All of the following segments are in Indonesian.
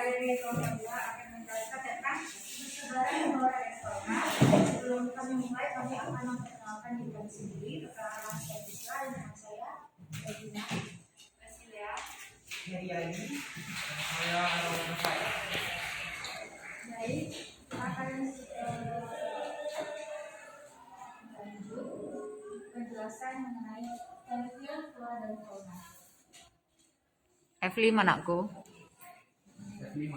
kali ini kelompok 2 akan menjelaskan tentang persebaran flora dan fauna. Sebelum kami mulai, kami akan memperkenalkan diri kami sendiri. Perkenalkan saya Bisra, dengan saya Regina, Cecilia, Heriani, saya Arwah Fai. Baik, kita akan lanjut penjelasan mengenai penelitian flora dan fauna. F5 anakku. F5.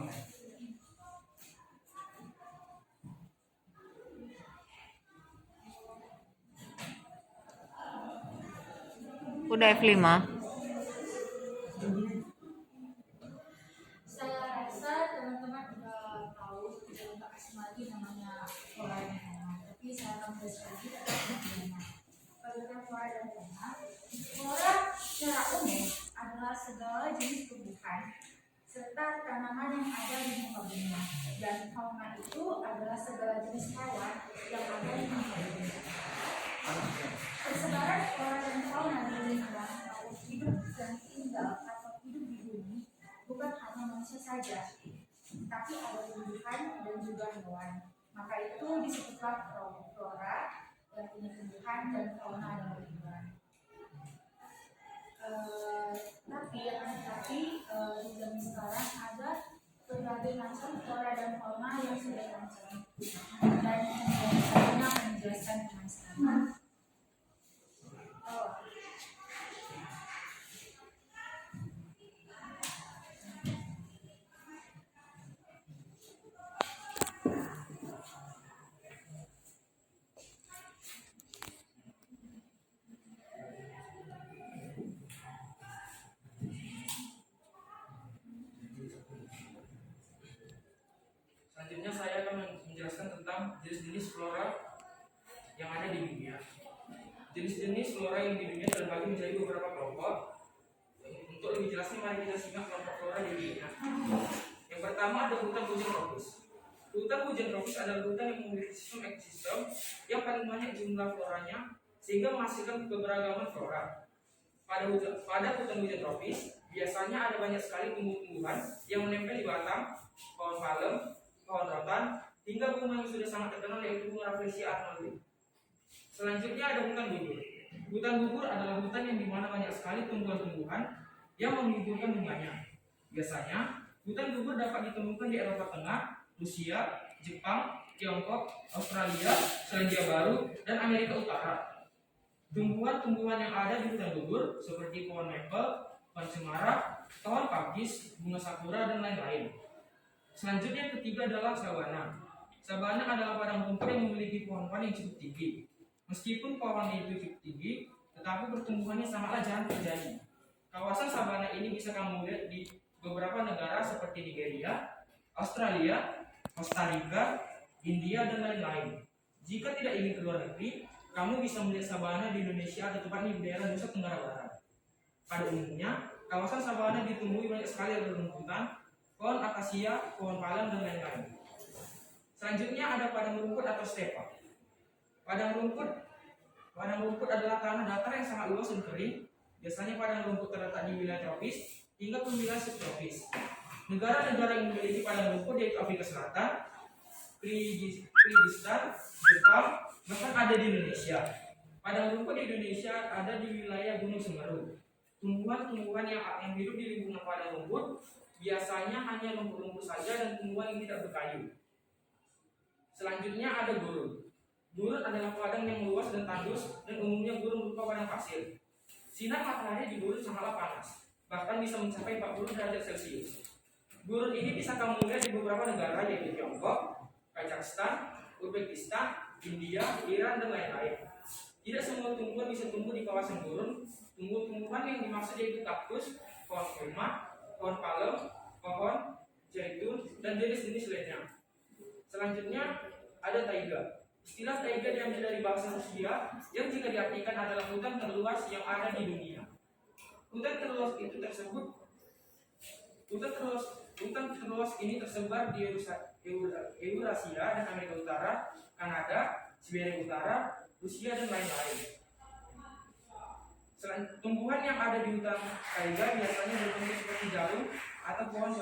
Udah F5. Saya rasa teman-teman udah tahu, tidak untuk asing lagi namanya flora dan fauna. Tapi saya akan menjelaskan lagi tentang bagaimana penelitian flora dan fauna. Flora secara umum adalah segala jenis tumbuhan serta tanaman yang ada di muka bumi. Dan fauna itu adalah segala jenis hewan yang ada di muka bumi. Persebaran flora dan fauna di lingkungan makhluk hidup dan tinggal atau hidup di bumi bukan hanya manusia saja, tapi ada tumbuhan dan juga hewan. Maka itu disebutlah flora yang punya tumbuhan dan fauna yang berlingkungan. Tapi di zaman sekarang ada berbagai macam flora dan fauna yang sudah terancam, dan saya akan menjelaskan dengan sekarang. Selanjutnya saya akan menjelaskan tentang jenis-jenis flora yang ada di dunia. Jenis-jenis flora yang di dunia terbagi menjadi beberapa kelompok. Untuk lebih jelasnya, mari kita simak kelompok flora di dunia. Yang pertama ada hutan hujan tropis. Hutan hujan tropis adalah hutan yang memiliki sistem ekosistem yang paling banyak jumlah floranya sehingga menghasilkan keberagaman flora. Pada hutan hujan tropis biasanya ada banyak sekali tumbuh-tumbuhan yang menempel di batang, pohon palem, pohon rotan, hingga bunga yang sudah sangat terkenal yaitu bunga Rafflesia arnoldii. Selanjutnya ada hutan gugur. Hutan gugur adalah hutan yang dimana banyak sekali tumbuhan-tumbuhan yang menghiburkan bunganya. Biasanya hutan gugur dapat ditemukan di Eropa Tengah, Rusia, Jepang, Tiongkok, Australia, Selandia Baru, dan Amerika Utara. Tumbuhan-tumbuhan yang ada di hutan gugur seperti pohon maple, pohon cemara, pohon pakis, bunga sakura, dan lain-lain. Selanjutnya yang ketiga adalah sabana. Sabana adalah padang rumput yang memiliki pohon-pohon yang cukup tinggi. Meskipun pohonnya itu cukup tinggi, tetapi pertumbuhannya sangatlah jarang terjadi. Kawasan sabana ini bisa kamu lihat di beberapa negara seperti Nigeria, Australia, Costa Rica, India, dan lain-lain. Jika tidak ingin keluar negeri, kamu bisa melihat sabana di Indonesia atau tepatnya di daerah Nusa Tenggara Barat. Pada umumnya, kawasan sabana ditumbuhi banyak sekali rumputan, pohon akasia, pohon palem, dan lain-lain. Selanjutnya ada padang rumput atau stepa. Padang rumput adalah tanah datar yang sangat luas dan kering. Biasanya padang rumput terletak di wilayah tropis hingga ke wilayah subtropis. Negara-negara yang memiliki padang rumput yaitu Afrika Selatan, Kyrgyzstan, Jepang, bahkan ada di Indonesia. Padang rumput di Indonesia ada di wilayah Gunung Semeru. Tumbuhan-tumbuhan yang hidup di lingkungan padang rumput biasanya hanya rumput-rumput saja dan tumbuhan yang tidak berkayu. Selanjutnya ada gurun. Gurun adalah padang yang luas dan tandus dan umumnya gurun berupa padang pasir. Sinar matahari di gurun sangatlah panas, bahkan bisa mencapai 40 derajat Celcius. Gurun ini bisa kamu lihat di beberapa negara yaitu Tiongkok, Kazakhstan, Uzbekistan, India, Iran, dan lain-lain. Tidak semua tumbuhan bisa tumbuh di kawasan gurun. Tumbuh-tumbuhan yang dimaksud yaitu kaktus, pohon kurma, pohon palem, pohon zaitun, dan jenis-jenis lainnya. Selanjutnya ada taiga. Istilah taiga diambil dari bahasa Rusia yang jika diartikan adalah hutan terluas yang ada di dunia. Hutan terluas ini tersebar di Eurasia dan Amerika Utara, Kanada, Siberia Utara, Rusia, dan lain-lain. Tumbuhan yang ada di hutan taiga biasanya berbentuk seperti jarum atau pohon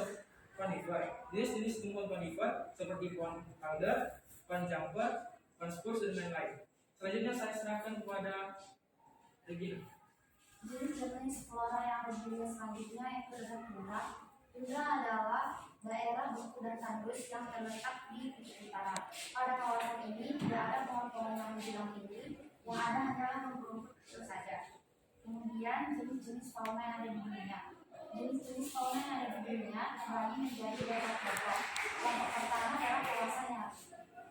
conifer. Jenis-jenis tumbuhan conifer seperti pohon alder, pohon jumper, pohon spruce, dan lain-lain. Selanjutnya saya serahkan kepada Regina. Jenis flora yang ada di dunia selanjutnya yaitu adalah tundra. Tundra adalah daerah beku dan tandus yang terletak di kutub utara. Pada kawasan ini tidak ada pohon-pohon yang menjulang tinggi, yang ada hanyalah rumput-rumput kecil saja. Kemudian jenis-jenis fauna yang ada di dunia. Jenis-jenis fauna yang ada di dunia terbagi menjadi beberapa kelompok. Kelompok pertama adalah kawasan Yardi.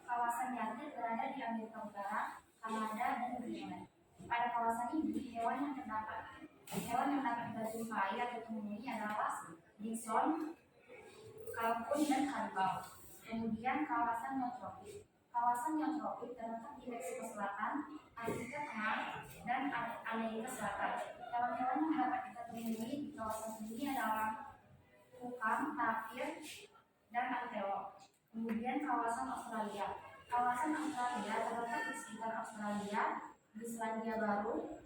Kawasan Yardi berada di Amerika Utara, Kanada, dan Greenland. Pada kawasan ini, hewan yang dapat kita jumpai atau temui adalah bison, kalkun, dan karibau. Kemudian kawasan neotropik. Kawasan neotropik terletak di Meksiko Selatan, Afrika Tengah, dan Amerika Selatan. Hewan-hewan yang dapat kita temui di kawasan ini adalah kukang, tapir, dan antelop. Kemudian kawasan Australia. Kawasan Australia terletak di sekitar Australia, di Selandia Baru,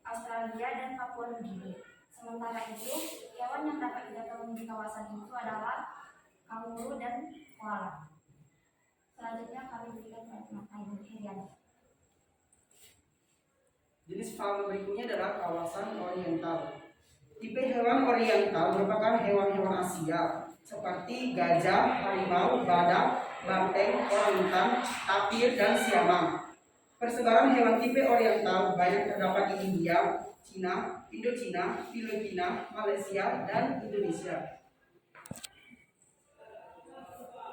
Australia, dan Papua Nugini. Sementara itu, hewan yang dapat kita temui di kawasan itu adalah kanguru dan koala. Selanjutnya kami berikan pertanyaan Herian. Jenis fauna berikutnya adalah kawasan oriental. Tipe hewan oriental merupakan hewan-hewan Asia seperti gajah, harimau, badak, banteng, orangutan, tapir, dan siamang. Persebaran hewan tipe oriental banyak terdapat di India, Cina, Indochina, Filipina, Malaysia, dan Indonesia.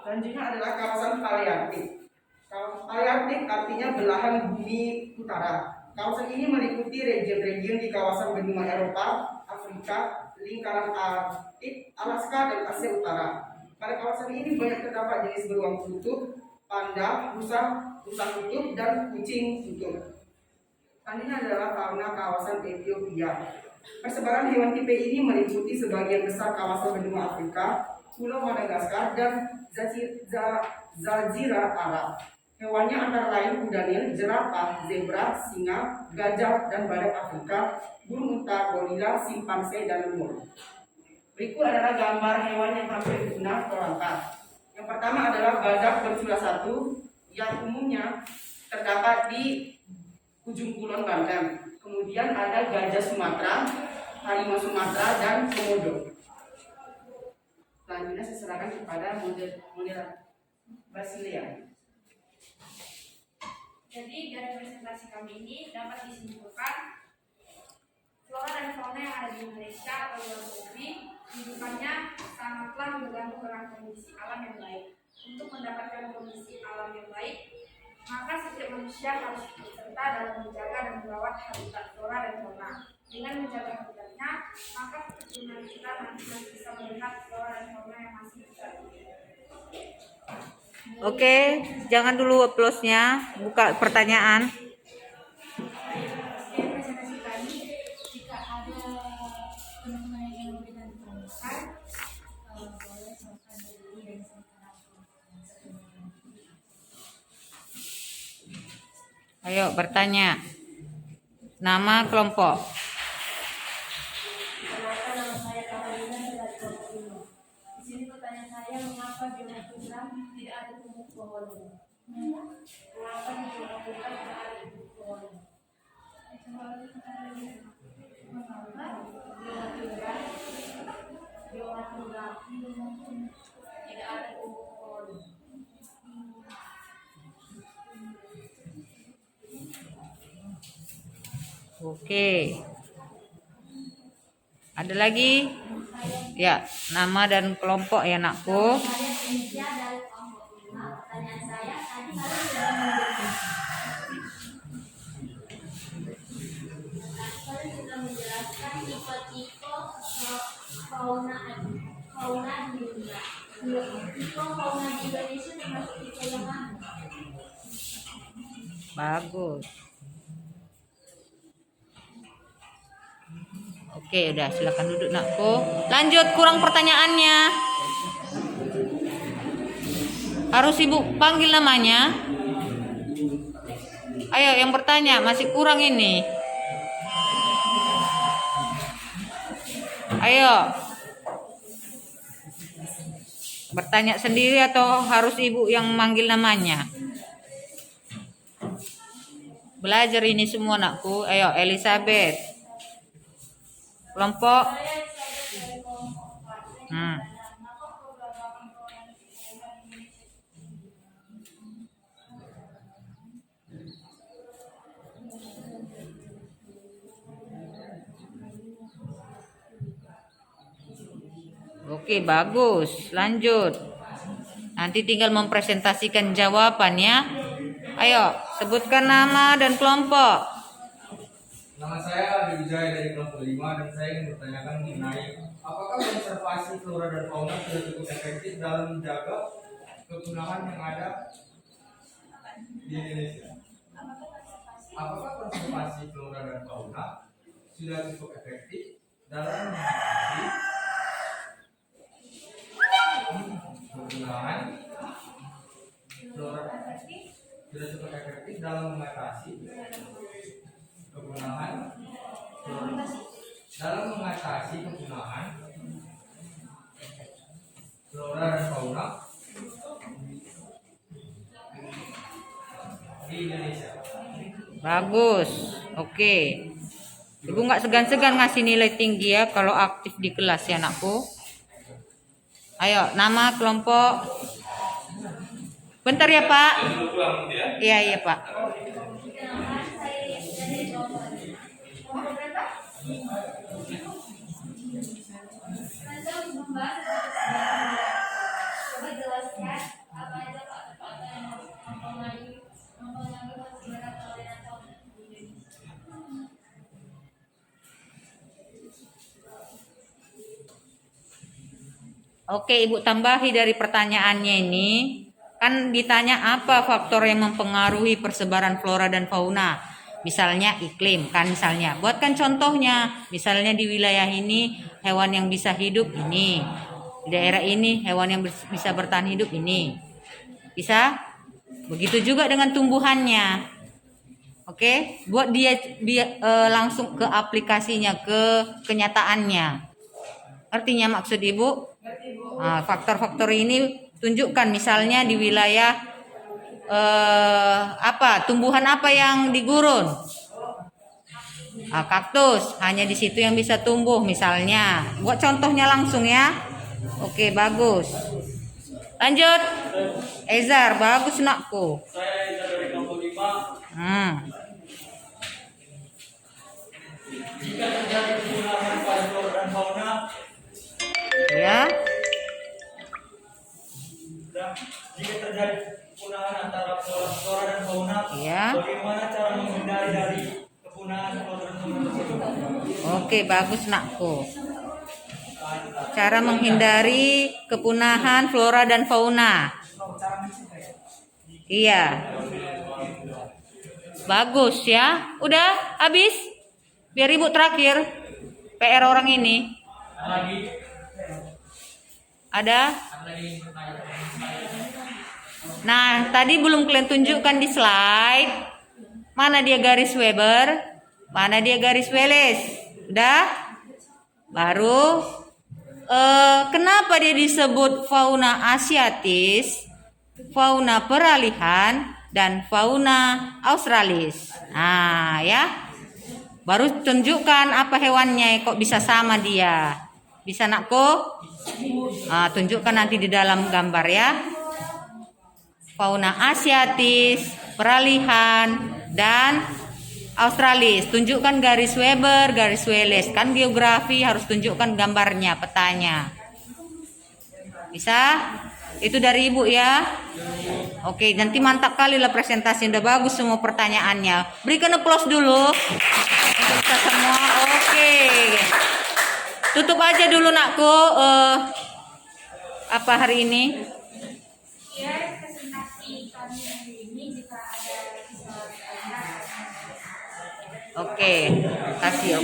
Selanjutnya adalah kawasan Palearktik. Palearktik artinya belahan bumi utara. Kawasan ini meliputi region-region di kawasan benua Eropa, Afrika, lingkaran Arktik, Alaska, dan Asia Utara. Pada kawasan ini banyak terdapat jenis beruang kutub, panda, rusa kutub, dan kucing kutub. Selanjutnya adalah fauna kawasan Ethiopia. Persebaran hewan tipe ini meliputi sebagian besar kawasan benua Afrika, Pulau Madagaskar, dan Jazirah Arab. Hewannya antara lain kuda nil, jerapah, zebra, singa, gajah, dan badak Afrika, burung unta, gorila, simpanse, dan lemur. Berikut adalah gambar hewan yang hampir punah terlantar. Yang pertama adalah badak bercula satu yang umumnya terdapat di ujung kulon Banten. Kemudian ada gajah Sumatera, harimau Sumatera, dan komodo. Selanjutnya saya serahkan kepada model Basilia. Jadi dari presentasi kami ini dapat disimpulkan flora dan fauna yang ada di Indonesia atau luar negeri kehidupannya sangatlah bergantung dengan kondisi alam yang baik. Untuk mendapatkan kondisi alam yang baik, maka setiap manusia harus ikut serta dalam menjaga dan merawat habitat flora dan fauna. Dengan menjaga habitatnya, maka keturunan kita nanti bisa melihat flora dan fauna yang masih bisa. Oke, jangan dulu applause-nya. Buka pertanyaan. Sekian presentasi kami. Jika ada teman-teman yang ingin memberikan pertanyaan, boleh silakan berdiri dan silakan. Ayo bertanya. Nama kelompok. Perkenalkan, nama saya Karolina dari kelompok 5. Di sini pertanyaan saya, mengapa geometrisam tidak ada tumbuh pohon? Mengapa di geometrisam tidak ada tumbuh pohon? Mengapa geometrisam tidak ada tumbuh pohon? Oke. Ada lagi? Ya, nama dan kelompok ya, Nakku. Saya Indonesia dari kelompok 5. Pertanyaan saya, tadi kalian sudah menjelaskan tipe-tipe fauna di dunia. Tipe fauna di Indonesia termasuk tipe yang mana? Bagus. Oke, udah silakan duduk, Nakku. Lanjut, kurang pertanyaannya. Harus Ibu panggil namanya. Ayo, yang bertanya masih kurang ini. Ayo. Bertanya sendiri atau harus ibu yang manggil namanya? Belajar ini semua anakku. Ayo Elizabeth. Kelompok. Oke, bagus. Lanjut. Nanti tinggal mempresentasikan jawabannya. Ayo, sebutkan nama dan kelompok. Nama saya Adi Wijaya dari kelompok 5 dan saya ingin bertanyakan mengenai apakah konservasi flora dan fauna sudah cukup efektif dalam menjaga kepunahan yang ada di Indonesia? Apakah konservasi flora dan fauna sudah cukup efektif dalam mengatasi kepunahan flora sudah cukup efektif dalam mengatasi kepunahan flora dan fauna di Indonesia. Bagus. Oke. Ibu nggak segan-segan ngasih nilai tinggi ya kalau aktif di kelas ya anakku. Ayo, nama kelompok. Bentar ya Pak. Iya iya Pak. Oke, Ibu tambahi dari pertanyaannya ini. Kan ditanya apa faktor yang mempengaruhi persebaran flora dan fauna. Misalnya iklim, kan misalnya. Buatkan contohnya. Misalnya di wilayah ini hewan yang bisa hidup ini. Di daerah ini hewan yang bisa bertahan hidup ini. Bisa? Begitu juga dengan tumbuhannya. Oke, buat dia langsung ke aplikasinya, ke kenyataannya. Artinya maksud Ibu? Faktor-faktor ini tunjukkan misalnya di wilayah tumbuhan apa yang digurun? Kaktus, hanya di situ yang bisa tumbuh misalnya. Buat contohnya langsung ya. Oke, bagus. Lanjut. Ezar, bagus nakku. Saya Ezar dari kelompok 5. Jika terjadi kepunahan pada flora dan fauna, Ya. jika terjadi kepunahan antara flora dan fauna, Ya. bagaimana cara menghindari dari kepunahan flora dan fauna tersebut? Oke, bagus nakku. Cara menghindari kepunahan flora dan fauna. Iya. Bagus ya. Udah habis? Biar Ibu terakhir. PR orang ini. Ada? Nah, tadi belum kalian tunjukkan di slide. Mana dia garis Weber? Mana dia garis Wallace? Udah? Baru kenapa dia disebut fauna asiatis, fauna peralihan, dan fauna australis? Nah, ya. Baru tunjukkan apa hewannya kok bisa sama dia. Bisa nakku? Tunjukkan nanti di dalam gambar ya. Fauna asiatis, peralihan, dan australis. Tunjukkan garis Weber, garis Wallace. Kan geografi harus tunjukkan gambarnya, petanya. Bisa? Itu dari Ibu ya. Oke, nanti mantap kali lah presentasi. Udah bagus semua pertanyaannya. Berikan applause dulu untuk kita semua. Oke. Tutup aja dulu nakku. Apa hari ini? Ya, presentasi kami hari ini jika ada bisa. Oke, kasih.